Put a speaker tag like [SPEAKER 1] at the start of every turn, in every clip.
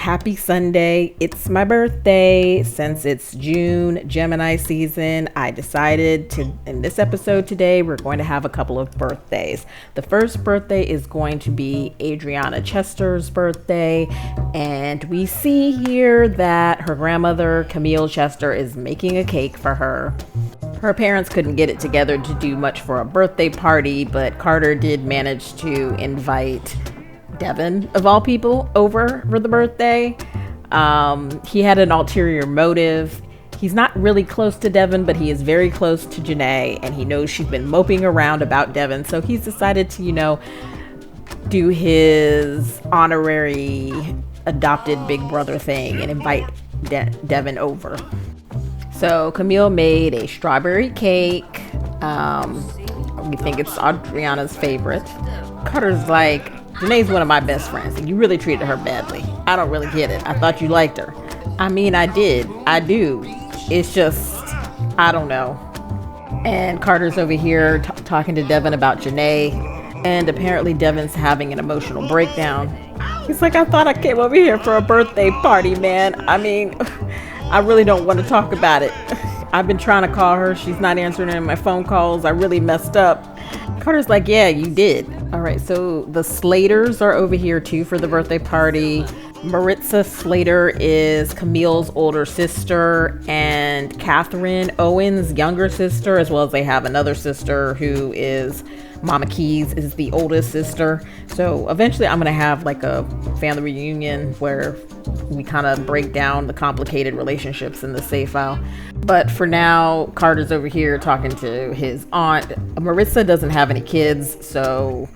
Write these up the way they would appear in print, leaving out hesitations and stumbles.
[SPEAKER 1] Happy Sunday. It's my birthday. Since it's June, Gemini season, I decided to, in this episode today, we're going to have a couple of birthdays. The first birthday is going to be Adriana Chester's birthday, and we see here that her grandmother, Camille Chester, is making a cake for her. Her parents couldn't get it together to do much for a birthday party, but Carter did manage to invite Devin, of all people, over for the birthday. He had an ulterior motive. He's not really close to Devin, but he is very close to Janae, and he knows she's been moping around about Devin, so he's decided to, do his honorary adopted big brother thing and invite Devin over. So Camille made a strawberry cake. We think it's Adriana's favorite. Carter's like, Janae's one of my best friends, and you really treated her badly. I don't really get it. I thought you liked her. I mean, I did. I do. It's just, I don't know. And Carter's over here talking to Devin about Janae, and apparently Devin's having an emotional breakdown. He's like, I thought I came over here for a birthday party, man. I mean, I really don't want to talk about it. I've been trying to call her. She's not answering any of my phone calls. I really messed up. Carter's like, yeah, you did. All right, so the Slaters are over here too for the birthday party. Maritza Slater is Camille's older sister and Catherine Owen's younger sister, as well as they have another sister who is Mama Keys is the oldest sister. So eventually I'm gonna have like a family reunion where we kind of break down the complicated relationships in the save file. But for now, Carter's over here talking to his aunt. Maritza doesn't have any kids, so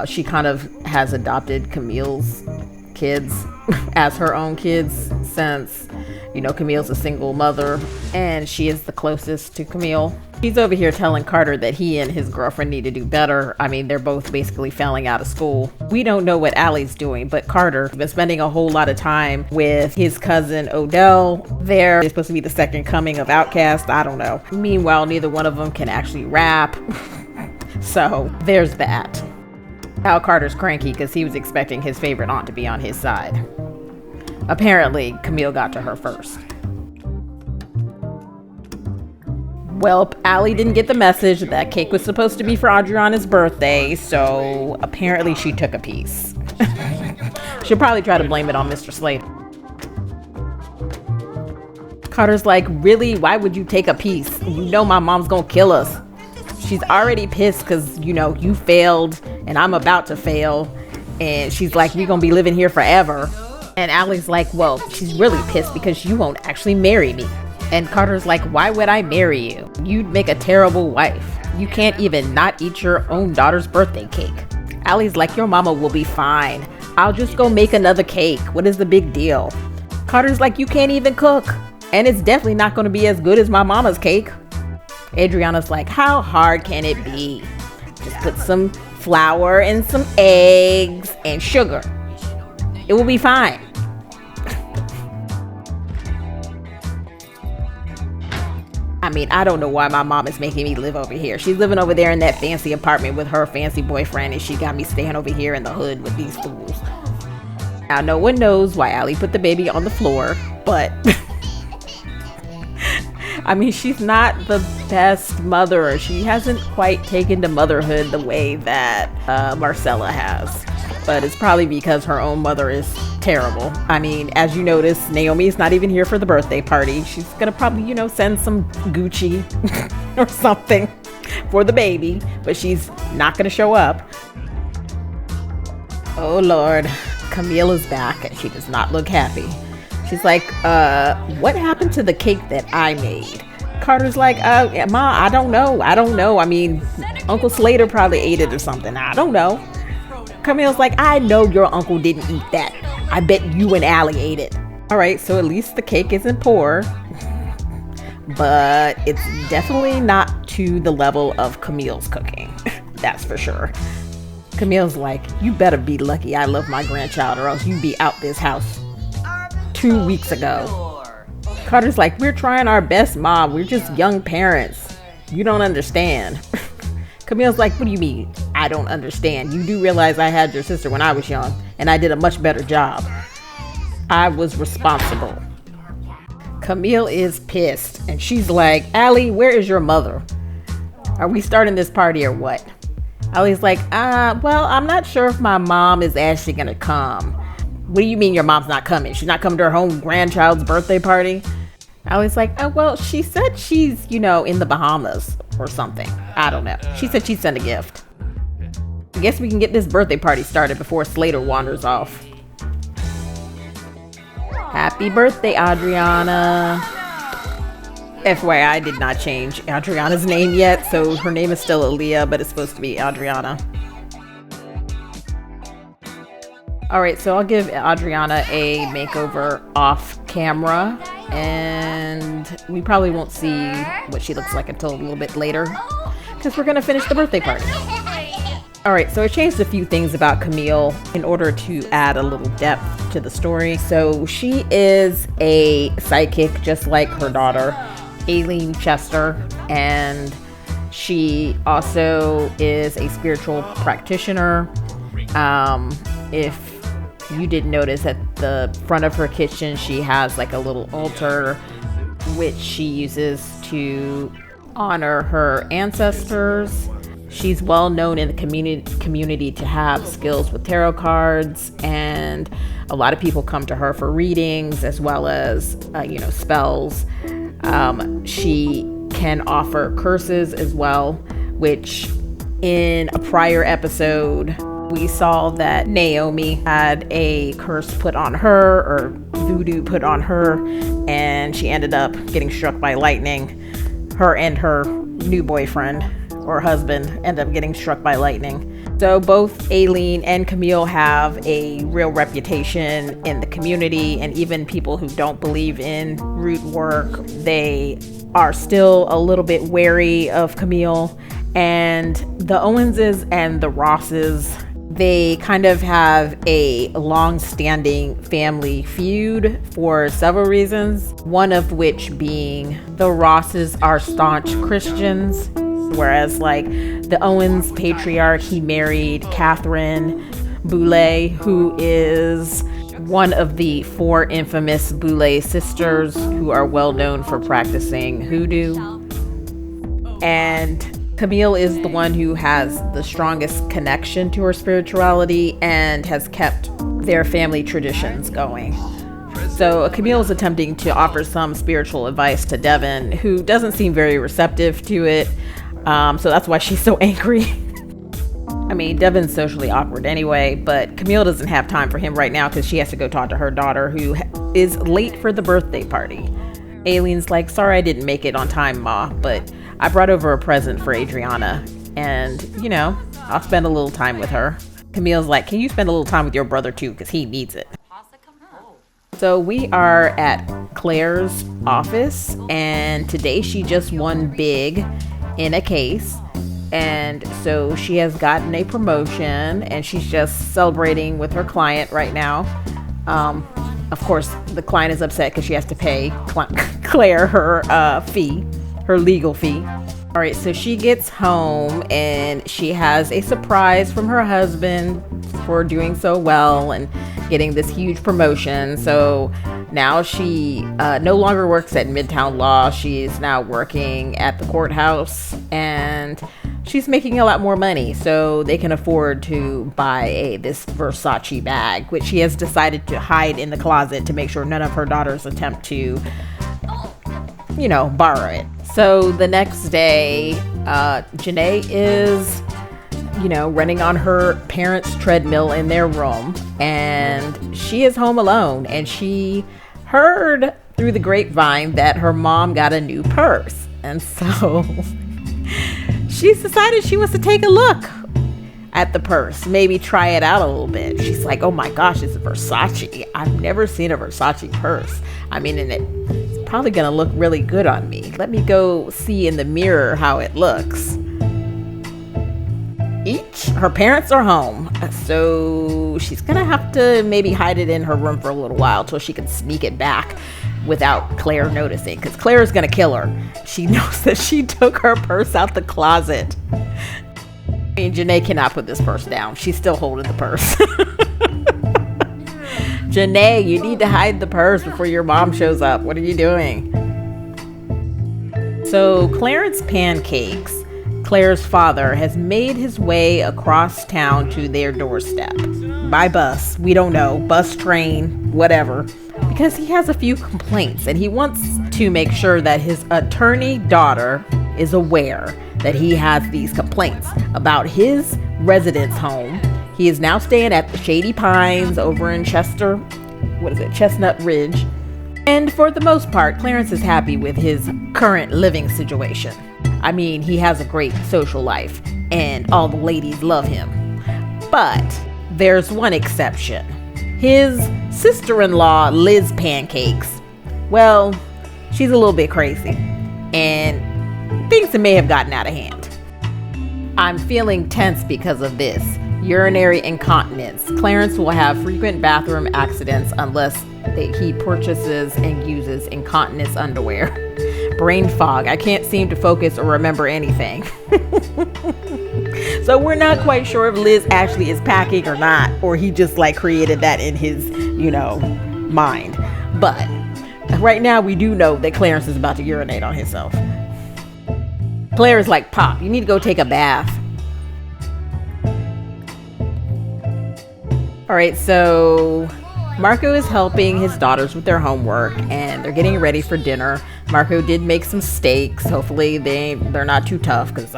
[SPEAKER 1] she kind of has adopted Camille's kids as her own kids since, Camille's a single mother and she is the closest to Camille. He's over here telling Carter that he and his girlfriend need to do better. I mean, they're both basically failing out of school. We don't know what Allie's doing, but Carter's been spending a whole lot of time with his cousin Odell. They're supposed to be the second coming of Outkast. I don't know. Meanwhile, neither one of them can actually rap. So there's that. Now Carter's cranky because he was expecting his favorite aunt to be on his side. Apparently, Camille got to her first. Well, Allie didn't get the message that cake was supposed to be for Adriana's birthday, so apparently she took a piece. She'll probably try to blame it on Mr. Slater. Carter's like, really? Why would you take a piece? You know my mom's gonna kill us. She's already pissed because, you failed and I'm about to fail. And she's like, we're gonna be living here forever. And Allie's like, well, she's really pissed because you won't actually marry me. And Carter's like, why would I marry you? You'd make a terrible wife. You can't even not eat your own daughter's birthday cake. Allie's like, your mama will be fine. I'll just go make another cake. What is the big deal? Carter's like, you can't even cook. And it's definitely not going to be as good as my mama's cake. Adriana's like, how hard can it be? Just put some flour and some eggs and sugar. It will be fine. I mean, I don't know why my mom is making me live over here. She's living over there in that fancy apartment with her fancy boyfriend, and she got me staying over here in the hood with these fools. Now, no one knows why Allie put the baby on the floor, but I mean, she's not the best mother. She hasn't quite taken to motherhood the way that Marcella has. But it's probably because her own mother is terrible. I mean, as you notice, Naomi's not even here for the birthday party. She's gonna probably, send some Gucci or something for the baby, but she's not gonna show up. Oh Lord, Camille is back and she does not look happy. She's like, what happened to the cake that I made? Carter's like, Ma, I don't know. I mean, Uncle Slater probably ate it or something. I don't know. Camille's like, I know your uncle didn't eat that. I bet you and Allie ate it. All right, so at least the cake isn't poor, but it's definitely not to the level of Camille's cooking. That's for sure. Camille's like, you better be lucky I love my grandchild or else you'd be out this house 2 weeks ago. Carter's like, we're trying our best, Mom. We're just young parents. You don't understand. Camille's like, what do you mean? I don't understand. You do realize I had your sister when I was young, and I did a much better job. I was responsible. Camille is pissed, and she's like, Allie, where is your mother? Are we starting this party or what? Allie's like, well, I'm not sure if my mom is actually gonna come. What do you mean your mom's not coming? She's not coming to her home grandchild's birthday party? Allie's like, oh, well, she said she's, in the Bahamas or something. I don't know. She said she'd send a gift. I guess we can get this birthday party started before Slater wanders off. Happy birthday, Adriana. FYI, I did not change Adriana's name yet, so her name is still Aaliyah, but it's supposed to be Adriana. Alright, so I'll give Adriana a makeover off camera, and we probably won't see what she looks like until a little bit later, because we're going to finish the birthday party. Alright, so I changed a few things about Camille in order to add a little depth to the story. So she is a psychic just like her daughter, Aileen Chester, and she also is a spiritual practitioner. If you didn't notice, at the front of her kitchen she has like a little altar which she uses to honor her ancestors. She's well known in the community to have skills with tarot cards, and a lot of people come to her for readings as well as spells. She can offer curses as well, which in a prior episode we saw that Naomi had a curse put on her, or voodoo put on her, and she ended up getting struck by lightning. Her and her new boyfriend or husband ended up getting struck by lightning. So both Aileen and Camille have a real reputation in the community, and even people who don't believe in root work, they are still a little bit wary of Camille. And the Owenses and the Rosses, they kind of have a long-standing family feud for several reasons, one of which being the Rosses are staunch Christians, whereas like the Owens patriarch, he married Catherine Boulay, who is one of the 4 infamous Boulay sisters who are well known for practicing hoodoo. And Camille is the one who has the strongest connection to her spirituality and has kept their family traditions going. So Camille is attempting to offer some spiritual advice to Devin, who doesn't seem very receptive to it. So that's why she's so angry. I mean, Devin's socially awkward anyway, but Camille doesn't have time for him right now because she has to go talk to her daughter, who is late for the birthday party. Aileen's like, sorry I didn't make it on time, Ma, but I brought over a present for Adriana, and, I'll spend a little time with her. Camille's like, can you spend a little time with your brother too, because he needs it. So we are at Claire's office, and today she just won big in a case, and so she has gotten a promotion, and she's just celebrating with her client right now. Of course, the client is upset because she has to pay Claire her fee, her legal fee. All right, so she gets home and she has a surprise from her husband for doing so well and getting this huge promotion. So now she no longer works at Midtown Law. She's now working at the courthouse, and she's making a lot more money, so they can afford to buy this Versace bag, which she has decided to hide in the closet to make sure none of her daughters attempt to, borrow it. So the next day, Janae is, running on her parents' treadmill in their room, and she is home alone, and she heard through the grapevine that her mom got a new purse. And so she's decided she wants to take a look at the purse, maybe try it out a little bit. She's like, oh my gosh, it's a Versace. I've never seen a Versace purse. I mean, and it's probably gonna look really good on me. Let me go see in the mirror how it looks. Her parents are home, so she's gonna have to maybe hide it in her room for a little while till she can sneak it back without Claire noticing, because Claire is gonna kill her. She knows that she took her purse out the closet. I mean, Janae cannot put this purse down. She's still holding the purse. Janae, you need to hide the purse before your mom shows up. What are you doing? So Clarence Pancakes, Claire's father, has made his way across town to their doorstep. By bus, we don't know, bus, train, whatever. Because he has a few complaints and he wants to make sure that his attorney daughter is aware that he has these complaints about his residence home. He is now staying at the Shady Pines over in Chestnut Ridge. And for the most part, Clarence is happy with his current living situation. I mean, he has a great social life and all the ladies love him. But there's one exception. His sister-in-law, Liz Pancakes, well, she's a little bit crazy and things may have gotten out of hand. I'm feeling tense because of this. Urinary incontinence. Clarence will have frequent bathroom accidents unless he purchases and uses incontinence underwear. Brain fog. I can't seem to focus or remember anything. So we're not quite sure if Liz actually is packing or not, or he just created that in his, mind. But right now we do know that Clarence is about to urinate on himself. Claire is like, Pop, you need to go take a bath. All right, so Marco is helping his daughters with their homework and they're getting ready for dinner. Marco did make some steaks. Hopefully they're not too tough because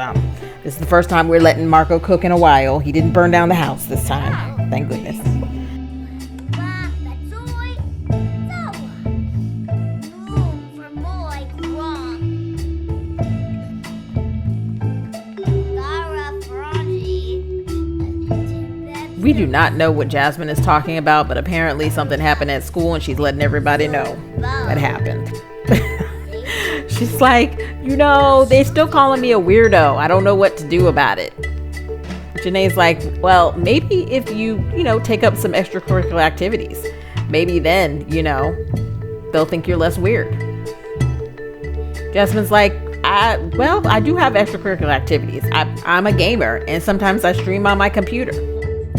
[SPEAKER 1] this is the first time we're letting Marco cook in a while. He didn't burn down the house this time. Thank goodness. We do not know what Jasmine is talking about, but apparently something happened at school and she's letting everybody know what happened. She's like, they still calling me a weirdo. I don't know what to do about it. Janae's like, well, maybe if you, take up some extracurricular activities, maybe then, they'll think you're less weird. Jasmine's like, I do have extracurricular activities. I'm a gamer and sometimes I stream on my computer.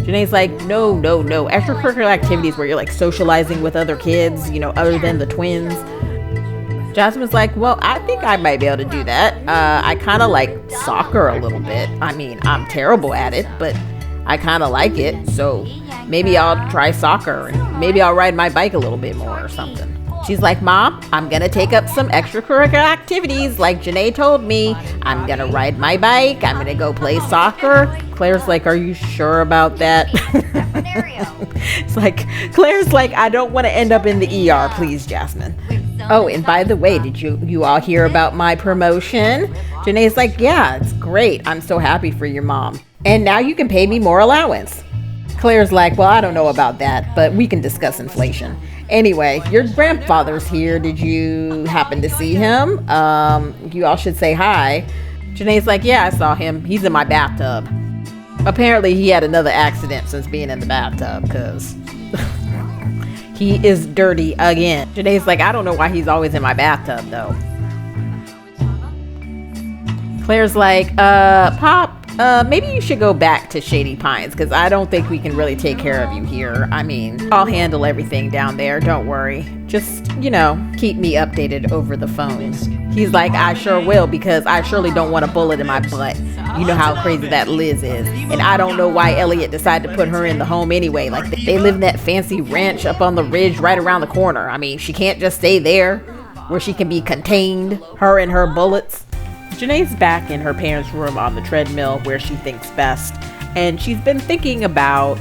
[SPEAKER 1] Janae's like, no. Extracurricular activities where you're socializing with other kids, other than the twins. Jasmine's like, well, I think I might be able to do that. I kind of like soccer a little bit. I mean, I'm terrible at it, but I kind of like it. So maybe I'll try soccer and maybe I'll ride my bike a little bit more or something. She's like, Mom, I'm going to take up some extracurricular activities like Janae told me. I'm going to ride my bike. I'm going to go play soccer. Claire's like, are you sure about that? It's like, Claire's like, I don't want to end up in the ER, please, Jasmine. Oh, and by the way, did you all hear about my promotion? Janae's like, yeah, it's great. I'm so happy for your mom. And now you can pay me more allowance. Claire's like, well, I don't know about that, but we can discuss inflation. Anyway, your grandfather's here. Did you happen to see him? You all should say hi. Janae's like, yeah, I saw him. He's in my bathtub. Apparently, he had another accident since being in the bathtub because he is dirty again. Janae's like, I don't know why he's always in my bathtub, though. Claire's like, Pop, maybe you should go back to Shady Pines because I don't think we can really take care of you here. I mean, I'll handle everything down there. Don't worry. Just, keep me updated over the phone. He's like, I sure will because I surely don't want a bullet in my butt. You know how crazy that Liz is. And I don't know why Elliot decided to put her in the home anyway. Like, they live in that fancy ranch up on the ridge right around the corner. I mean, she can't just stay there where she can be contained, her and her bullets. Janae's back in her parents' room on the treadmill where she thinks best, and she's been thinking about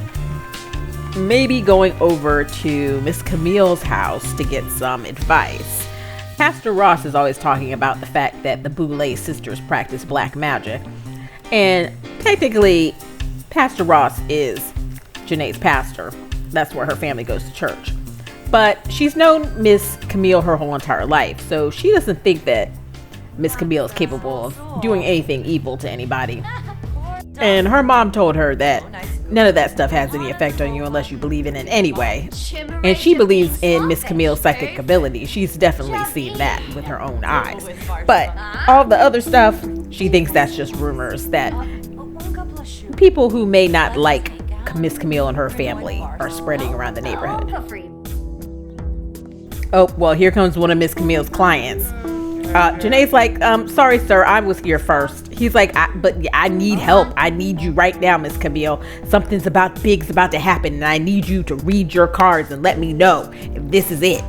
[SPEAKER 1] maybe going over to Miss Camille's house to get some advice. Pastor Ross is always talking about the fact that the Boulay sisters practice black magic, and technically Pastor Ross is Janae's pastor. That's where her family goes to church. But she's known Miss Camille her whole entire life, so she doesn't think that Miss Camille is capable of doing anything evil to anybody. And her mom told her that none of that stuff has any effect on you unless you believe in it anyway. And she believes in Miss Camille's psychic ability. She's definitely seen that with her own eyes. But all the other stuff, she thinks that's just rumors that people who may not like Miss Camille and her family are spreading around the neighborhood. Oh, well, here comes one of Miss Camille's clients. Janae's like, sorry, sir, I was here first. He's like, but I need help. I need you right now, Miss Camille. Something's big's about to happen, and I need you to read your cards and let me know if this is it.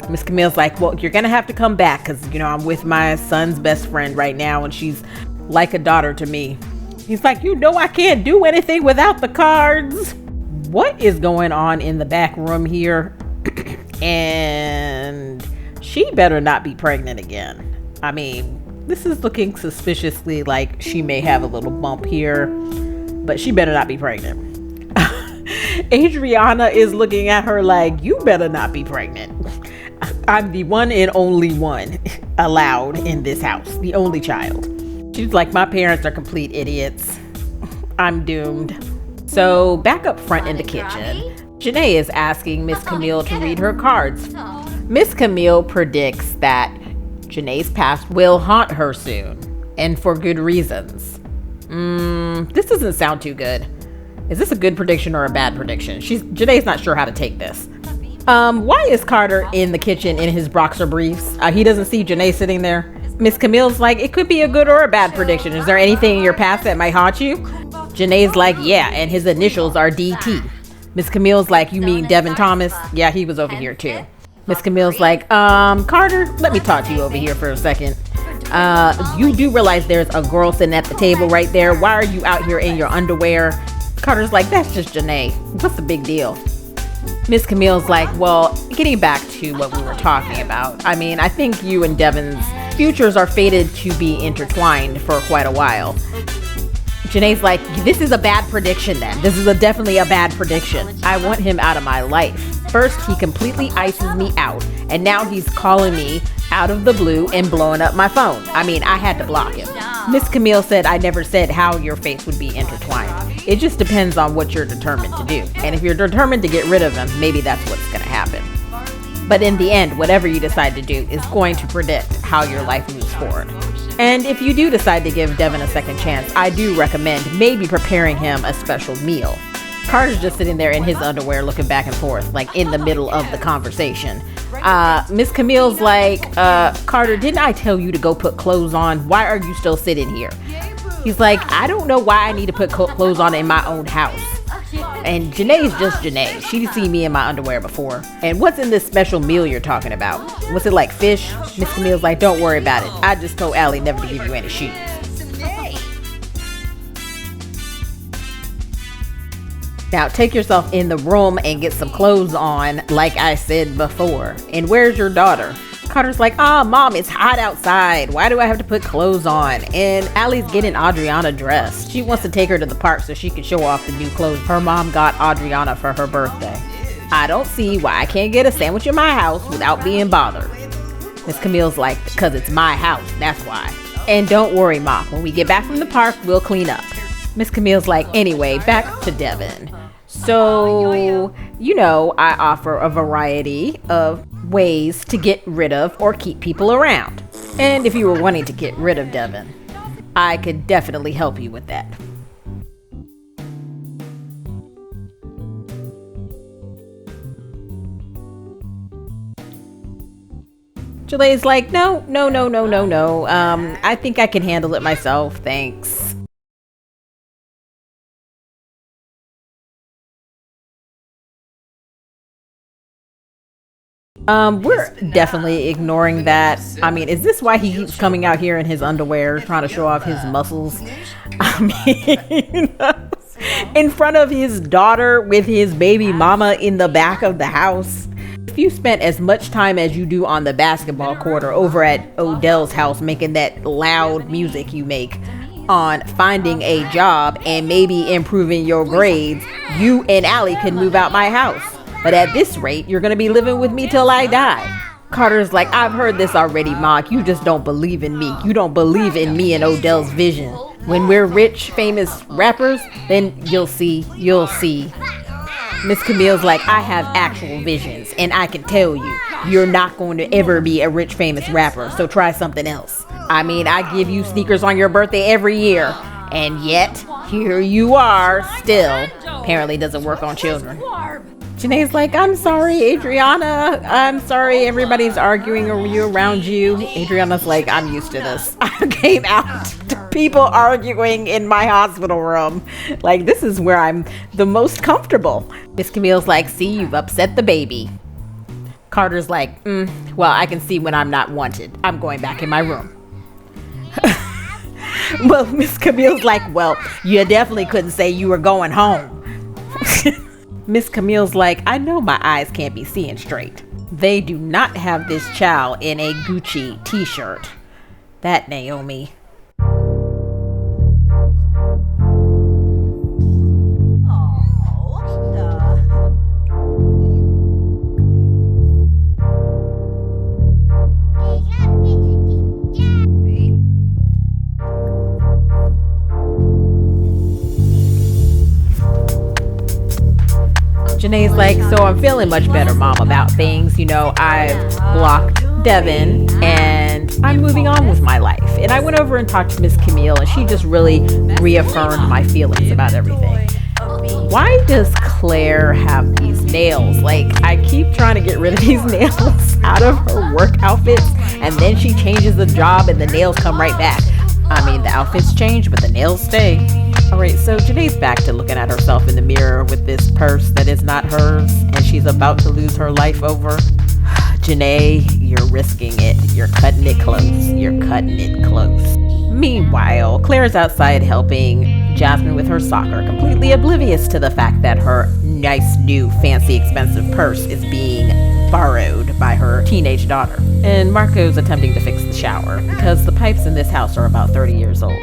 [SPEAKER 1] Miss Camille's like, well, you're gonna have to come back because, I'm with my son's best friend right now, and she's like a daughter to me. He's like, I can't do anything without the cards. What is going on in the back room here? And she better not be pregnant again. I mean, this is looking suspiciously like she may have a little bump here, but she better not be pregnant. Adriana is looking at her like, you better not be pregnant. I'm the one and only one allowed in this house, the only child. She's like, my parents are complete idiots. I'm doomed. So back up front in the kitchen, Janae is asking Miss Camille to read her cards. Miss Camille predicts that Janae's past will haunt her soon, and for good reasons. This doesn't sound too good. Is this a good prediction or a bad prediction? Janae's not sure how to take this. Why is Carter in the kitchen in his boxer briefs? He doesn't see Janae sitting there. Miss Camille's like, it could be a good or a bad prediction. Is there anything in your past that might haunt you? Janae's like, yeah, and his initials are DT. Miss Camille's like, you mean Devin Thomas? Yeah, he was over here too. Miss Camille's like, Carter, let me talk to you over here for a second. You do realize there's a girl sitting at the table right there. Why are you out here in your underwear? Carter's like, that's just Janae. What's the big deal? Miss Camille's like, well, getting back to what we were talking about. I mean, I think you and Devin's futures are fated to be intertwined for quite a while. Janae's like, this is a bad prediction then. This is definitely a bad prediction. I want him out of my life. First, he completely ices me out, and now he's calling me out of the blue and blowing up my phone. I mean, I had to block him. Miss Camille said I never said how your fates would be intertwined. It just depends on what you're determined to do. And if you're determined to get rid of him, maybe that's what's going to happen. But in the end, whatever you decide to do is going to predict how your life moves forward. And if you do decide to give Devin a second chance, I do recommend maybe preparing him a special meal. Carter's just sitting there in his underwear looking back and forth, like in the middle of the conversation. Miss Camille's like, Carter, didn't I tell you to go put clothes on? Why are you still sitting here? He's like, I don't know why I need to put clothes on in my own house. And Janae's just Janae. She's seen me in my underwear before. And what's in this special meal you're talking about? Was it like fish? Miss Camille's like, don't worry about it. I just told Allie never to give you any shoes. Now take yourself in the room and get some clothes on, like I said before. And where's your daughter? Carter's like, Mom, it's hot outside. Why do I have to put clothes on? And Allie's getting Adriana dressed. She wants to take her to the park so she can show off the new clothes her mom got Adriana for her birthday. I don't see why I can't get a sandwich in my house without being bothered. Miss Camille's like, because it's my house, that's why. And don't worry, Mom, when we get back from the park, we'll clean up. Miss Camille's like, anyway, back to Devin. So, I offer a variety of ways to get rid of or keep people around. And if you were wanting to get rid of Devin, I could definitely help you with that. Jale's like, no. I think I can handle it myself, thanks. We're definitely ignoring that. I mean, is this why he keeps coming out here in his underwear, trying to show off his muscles? I mean, in front of his daughter with his baby mama in the back of the house. If you spent as much time as you do on the basketball court or over at Odell's house making that loud music you make on finding a job and maybe improving your grades, you and Allie can move out my house. But at this rate, you're going to be living with me till I die. Carter's like, I've heard this already, Mark. You just don't believe in me. You don't believe in me and Odell's vision. When we're rich, famous rappers, then you'll see. Miss Camille's like, I have actual visions, and I can tell you, you're not going to ever be a rich, famous rapper, so try something else. I mean, I give you sneakers on your birthday every year, and yet, here you are, still apparently doesn't work on children. Janae's like, I'm sorry, Adriana. I'm sorry, everybody's arguing over you around you. Adriana's like, I'm used to this. I came out to people arguing in my hospital room. Like, this is where I'm the most comfortable. Miss Camille's like, see, you've upset the baby. Carter's like, well, I can see when I'm not wanted. I'm going back in my room. Well, Miss Camille's like, well, you definitely couldn't say you were going home. Miss Camille's like, I know my eyes can't be seeing straight. They do not have this child in a Gucci t-shirt. That Naomi. Janae's like, so I'm feeling much better, Mom, about things. You know, I've blocked Devin and I'm moving on with my life. And I went over and talked to Miss Camille and she just really reaffirmed my feelings about everything. Why does Claire have these nails? Like, I keep trying to get rid of these nails out of her work outfits and then she changes the job and the nails come right back. I mean, the outfits change, but the nails stay. All right, so Janae's back to looking at herself in the mirror with this purse that is not hers, and she's about to lose her life over. Janae, you're risking it. You're cutting it close. You're cutting it close. Meanwhile, Claire's outside helping Jasmine with her soccer, completely oblivious to the fact that her nice, new, fancy, expensive purse is being borrowed by her teenage daughter. And Marco's attempting to fix the shower because the pipes in this house are about 30 years old.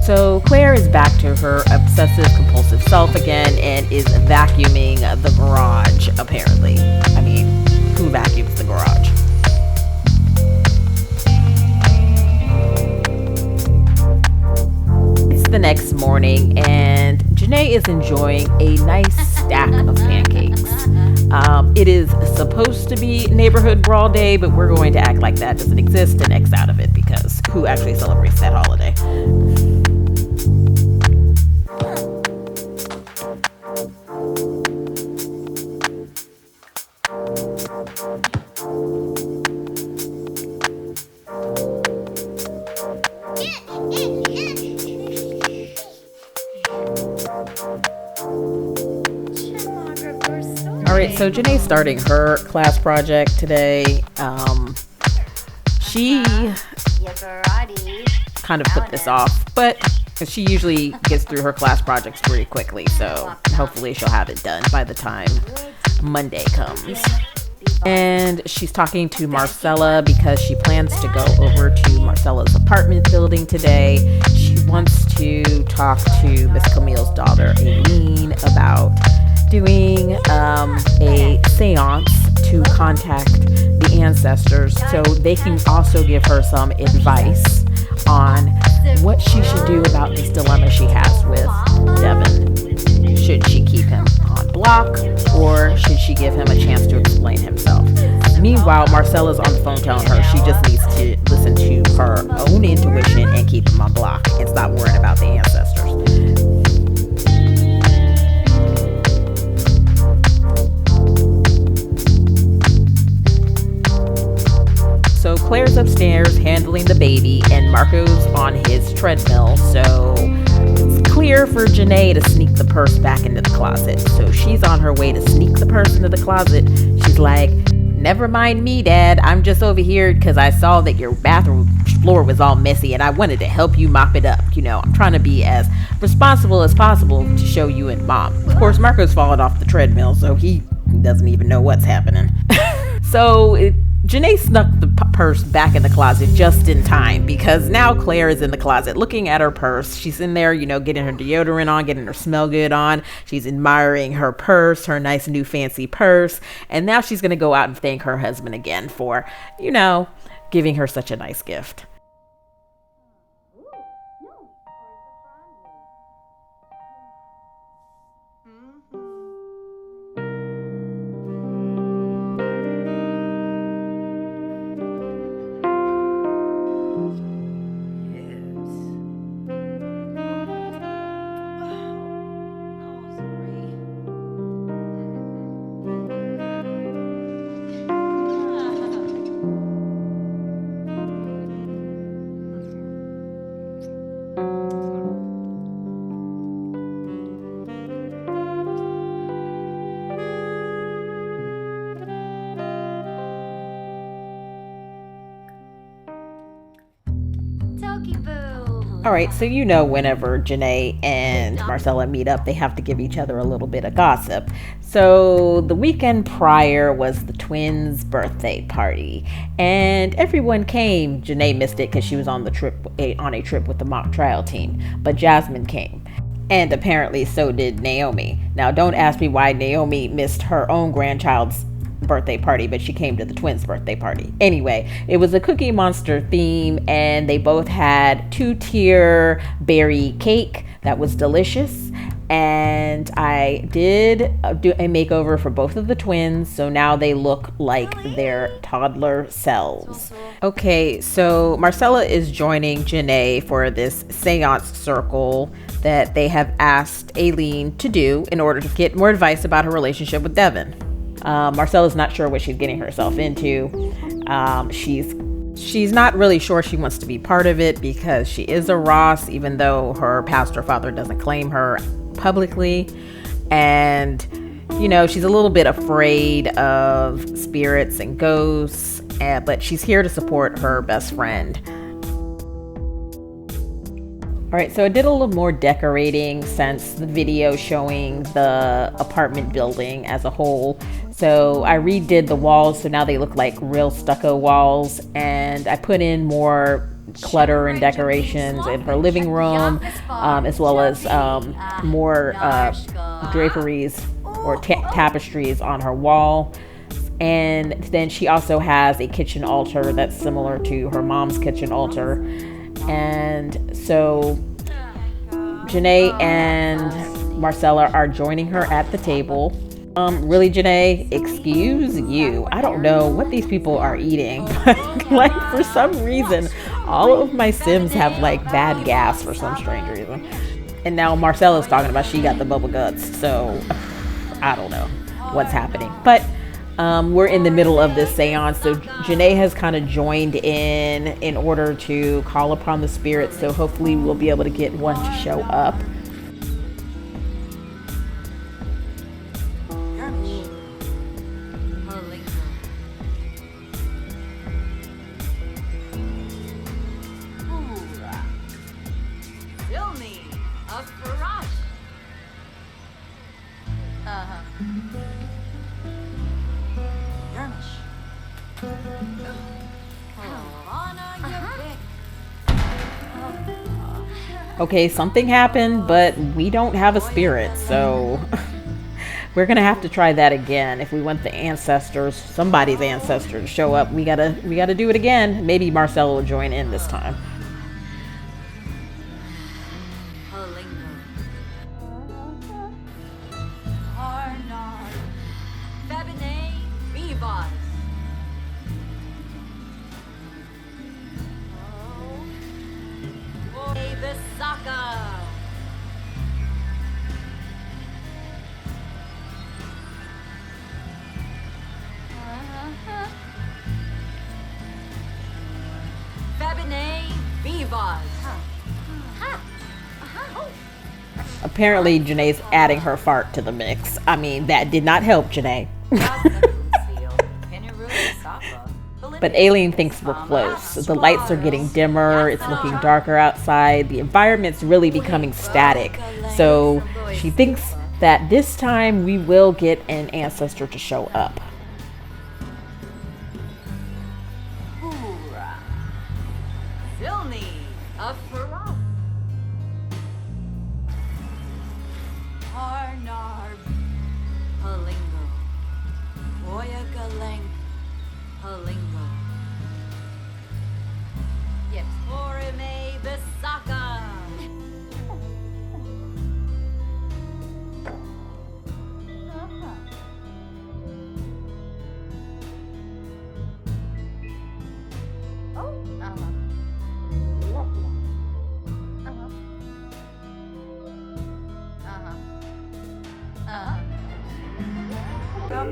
[SPEAKER 1] So Claire is back to her obsessive compulsive self again and is vacuuming the garage, apparently. I mean, who vacuums the garage? It's the next morning and Janae is enjoying a nice stack of pancakes. It is supposed to be neighborhood brawl day, but we're going to act like that doesn't exist and X out of it because who actually celebrates that holiday? So Janae's starting her class project today. She kind of put this off, but she usually gets through her class projects pretty quickly, so hopefully she'll have it done by the time Monday comes. And she's talking to Marcella because she plans to go over to Marcella's apartment building today. She wants to talk to Miss Camille's daughter, Aileen, about doing a seance to contact the ancestors so they can also give her some advice on what she should do about this dilemma she has with Devin. Should she keep him on block or should she give him a chance to explain himself? Meanwhile, Marcella's on the phone telling her she just needs to listen to her own intuition and keep him on block and stop worrying about the ancestors. So Claire's upstairs handling the baby and Marco's on his treadmill, so it's clear for Janae to sneak the purse back into the closet. So she's on her way to sneak the purse into the closet. She's like, never mind me, Dad. I'm just over here because I saw that your bathroom floor was all messy and I wanted to help you mop it up. You know, I'm trying to be as responsible as possible to show you and Mom. Of course, Marco's fallen off the treadmill, so he doesn't even know what's happening. Janae snuck the purse back in the closet just in time because now Claire is in the closet looking at her purse. She's in there, you know, getting her deodorant on, getting her smell good on. She's admiring her purse, her nice new fancy purse. And now she's going to go out and thank her husband again for, you know, giving her such a nice gift. All right, so you know whenever Janae and Marcella meet up, they have to give each other a little bit of gossip. So the weekend prior was the twins' birthday party, and everyone came. Janae missed it because she was on a trip with the mock trial team, but Jasmine came. And apparently so did Naomi. Now, don't ask me why Naomi missed her own grandchild's birthday party, but she came to the twins' birthday party. Anyway, it was a Cookie Monster theme, and they both had 2-tier berry cake that was delicious. And I did do a makeover for both of the twins, so now they look like their toddler selves. Okay, so Marcella is joining Janae for this seance circle that they have asked Aileen to do in order to get more advice about her relationship with Devin. Marcella's not sure what she's getting herself into. She's not really sure she wants to be part of it because she is a Ross, even though her pastor father doesn't claim her publicly. And, you know, she's a little bit afraid of spirits and ghosts, but she's here to support her best friend. All right, so I did a little more decorating since the video showing the apartment building as a whole. So I redid the walls, so now they look like real stucco walls, and I put in more clutter and decorations in her living room, as well as more draperies or tapestries on her wall. And then she also has a kitchen altar that's similar to her mom's kitchen altar. And so Janae and Marcella are joining her at the table. Really, Janae, excuse you. I don't know what these people are eating. Like, for some reason, all of my Sims have like bad gas for some strange reason. And now Marcella's talking about she got the bubble guts. So I don't know what's happening. But we're in the middle of this seance, so Janae has kind of joined in order to call upon the spirits, so hopefully we'll be able to get one to show up. Okay, something happened, but we don't have a spirit, so we're gonna have to try that again. If we want the ancestors, somebody's ancestor to show up, we gotta do it again. Maybe Marcella will join in this time. Apparently, Janae's adding her fart to the mix. I mean, that did not help Janae. But Aileen thinks we're close. The lights are getting dimmer. It's looking darker outside. The environment's really becoming static. So she thinks that this time we will get an ancestor to show up.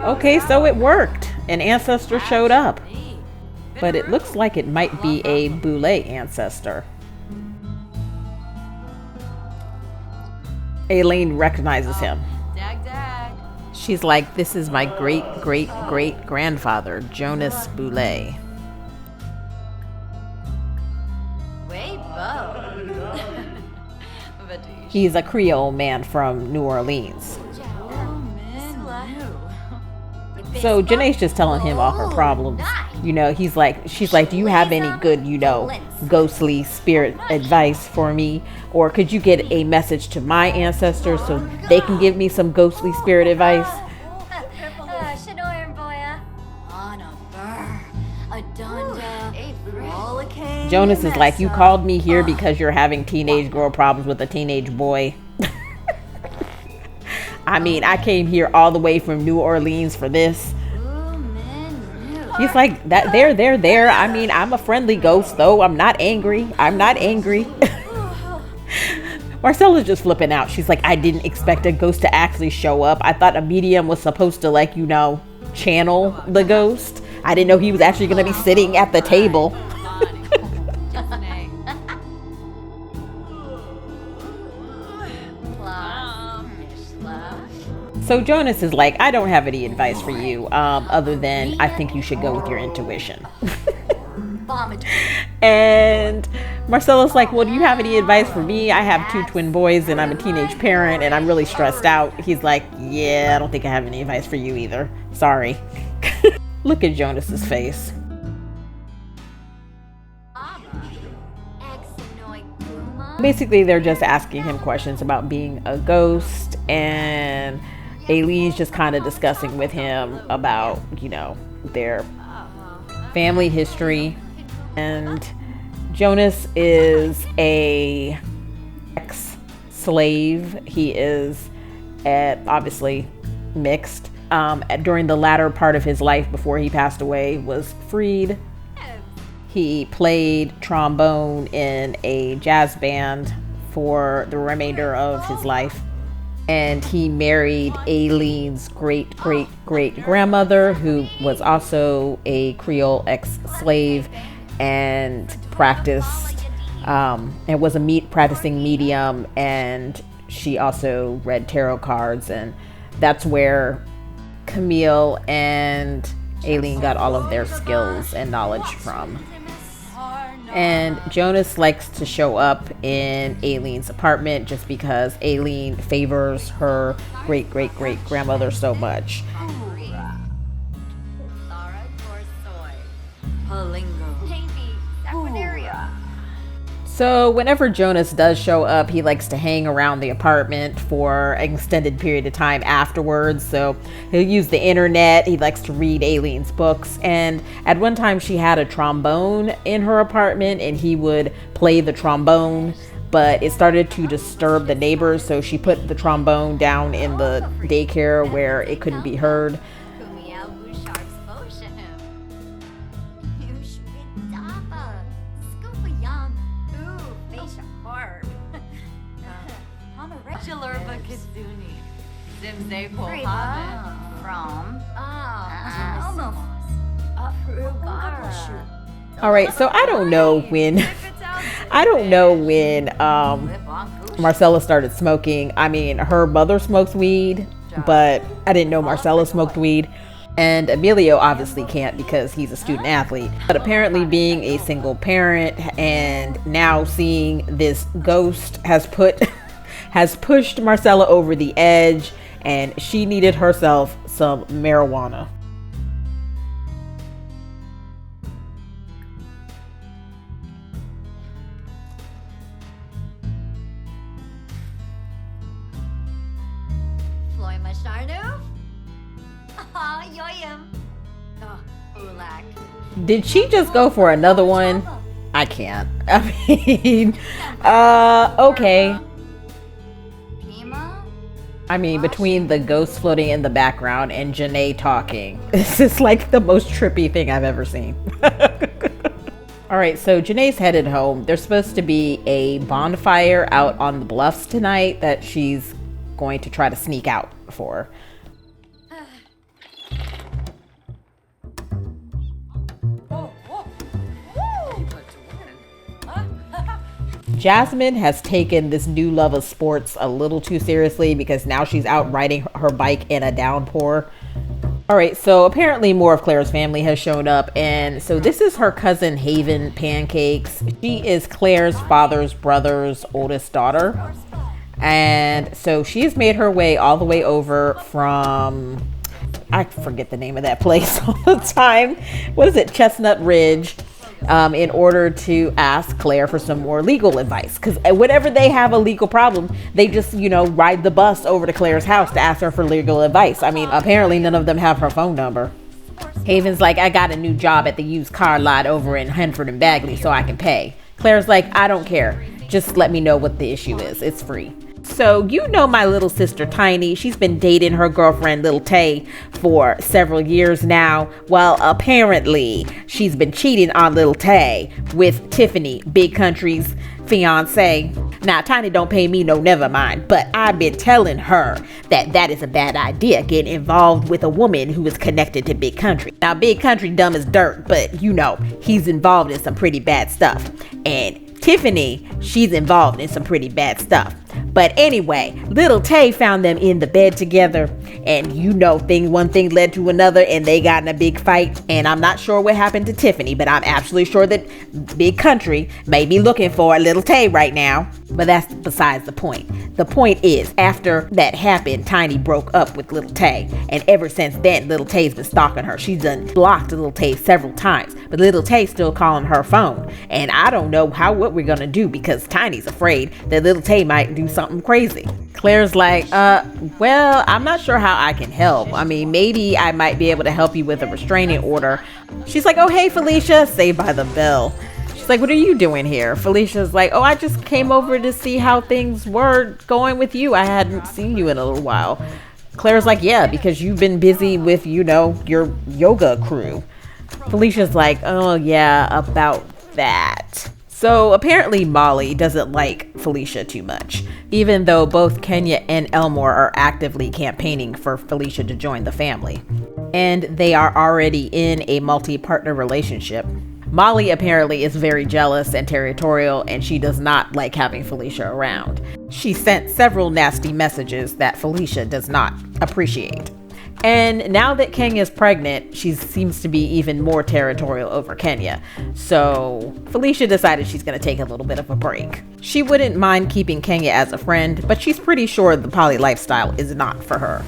[SPEAKER 1] Okay, so it worked. An ancestor showed up. But it looks like it might be a Boulay ancestor. Aileen recognizes him. She's like, this is my great-great-great-grandfather, Jonas Boulay. He's a Creole man from New Orleans. So Janae's just telling him all her problems. You know, she's like, do you have any good, ghostly spirit advice for me? Or could you get a message to my ancestors so they can give me some ghostly spirit advice? Jonas is like, you called me here because you're having teenage girl problems with a teenage boy. I mean, I came here all the way from New Orleans for this. He's like, that there. I mean, I'm a friendly ghost, though. I'm not angry. Marcella's just flipping out. She's like, I didn't expect a ghost to actually show up. I thought a medium was supposed to, like, channel the ghost. I didn't know he was actually going to be sitting at the table. So Jonas is like, I don't have any advice for you, other than I think you should go with your intuition. And Marcella's like, well, do you have any advice for me? I have 2 twin boys and I'm a teenage parent and I'm really stressed out. He's like, yeah, I don't think I have any advice for you either. Sorry. Look at Jonas's face. Basically, they're just asking him questions about being a ghost, and Aileen's just kind of discussing with him about, their family history. And Jonas is a ex-slave. He is obviously mixed. During the latter part of his life before he passed away, was freed. He played trombone in a jazz band for the remainder of his life. And he married Aileen's great-great-great-grandmother, who was also a Creole ex-slave and practiced, and was a practicing medium. And she also read tarot cards. And that's where Camille and Aileen got all of their skills and knowledge from. And Jonas likes to show up in Aileen's apartment just because Aileen favors her great-great-great-grandmother so much. So whenever Jonas does show up, he likes to hang around the apartment for an extended period of time afterwards. So he'll use the internet. He likes to read Aileen's books. And at one time she had a trombone in her apartment and he would play the trombone, but it started to disturb the neighbors. So she put the trombone down in the daycare where it couldn't be heard. All right, so I don't know when Marcella started smoking. I mean, her mother smokes weed, but I didn't know Marcella smoked weed. And Emilio obviously can't because he's a student athlete. But apparently being a single parent and now seeing this ghost has pushed Marcella over the edge, and she needed herself some marijuana. Did she just go for another one? I can't. I mean, okay. I mean, between the ghost floating in the background and Janae talking, this is like the most trippy thing I've ever seen. All right, so Janae's headed home. There's supposed to be a bonfire out on the bluffs tonight that she's going to try to sneak out for. Jasmine has taken this new love of sports a little too seriously because now she's out riding her bike in a downpour. All right, so apparently more of Claire's family has shown up, and so this is her cousin Haven Pancakes. She is Claire's father's brother's oldest daughter. And so she's made her way all the way over from, I forget the name of that place all the time. What is it? Chestnut Ridge. In order to ask Claire for some more legal advice. Because whenever they have a legal problem, they just, ride the bus over to Claire's house to ask her for legal advice. I mean, apparently none of them have her phone number. Haven's like, I got a new job at the used car lot over in Henford and Bagley so I can pay. Claire's like, I don't care. Just let me know what the issue is. It's free. So my little sister Tiny, she's been dating her girlfriend Little Tay for several years now. Well, apparently she's been cheating on Little Tay with Tiffany, Big Country's fiance. Now, Tiny don't pay me no never mind, but I've been telling her that is a bad idea, getting involved with a woman who is connected to Big Country. Now, Big Country dumb as dirt, but he's involved in some pretty bad stuff. And Tiffany, she's involved in some pretty bad stuff. But anyway, Little Tay found them in the bed together, and one thing led to another, and they got in a big fight. And I'm not sure what happened to Tiffany, but I'm absolutely sure that Big Country may be looking for Little Tay right now. But that's besides the point. The point is, after that happened, Tiny broke up with Little Tay, and ever since then, Little Tay's been stalking her. She's done blocked Little Tay several times, but Little Tay's still calling her phone, and I don't know what we're gonna do because Tiny's afraid that Little Tay might do something crazy. Claire's like, well, I'm not sure how I can help. I mean, maybe I might be able to help you with a restraining order. She's like, oh, hey, Felicia, Saved by the Bell. She's like, what are you doing here? Felicia's like, oh, I just came over to see how things were going with you. I hadn't seen you in a little while. Claire's like, yeah, because you've been busy with, your yoga crew. Felicia's like, oh, yeah, about that. So apparently Molly doesn't like Felicia too much, even though both Kenya and Elmore are actively campaigning for Felicia to join the family. And they are already in a multi-partner relationship. Molly apparently is very jealous and territorial, and she does not like having Felicia around. She sent several nasty messages that Felicia does not appreciate. And now that Kenya's pregnant, she seems to be even more territorial over Kenya. So Felicia decided she's going to take a little bit of a break. She wouldn't mind keeping Kenya as a friend, but she's pretty sure the poly lifestyle is not for her.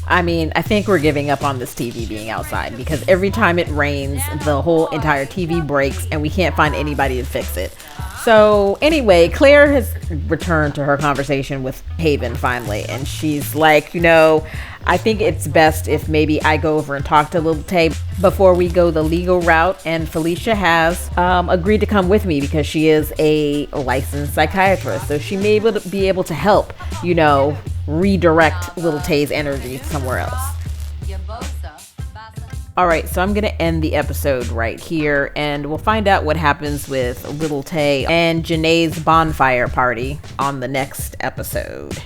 [SPEAKER 1] I mean, I think we're giving up on this TV being outside because every time it rains, the whole entire TV breaks and we can't find anybody to fix it. So anyway, Claire has returned to her conversation with Haven finally, and she's like, I think it's best if maybe I go over and talk to Little Tay before we go the legal route. And Felicia has agreed to come with me because she is a licensed psychiatrist. So she may be able to help, redirect Little Tay's energy somewhere else. All right, so I'm going to end the episode right here, and we'll find out what happens with Little Tay and Janae's bonfire party on the next episode.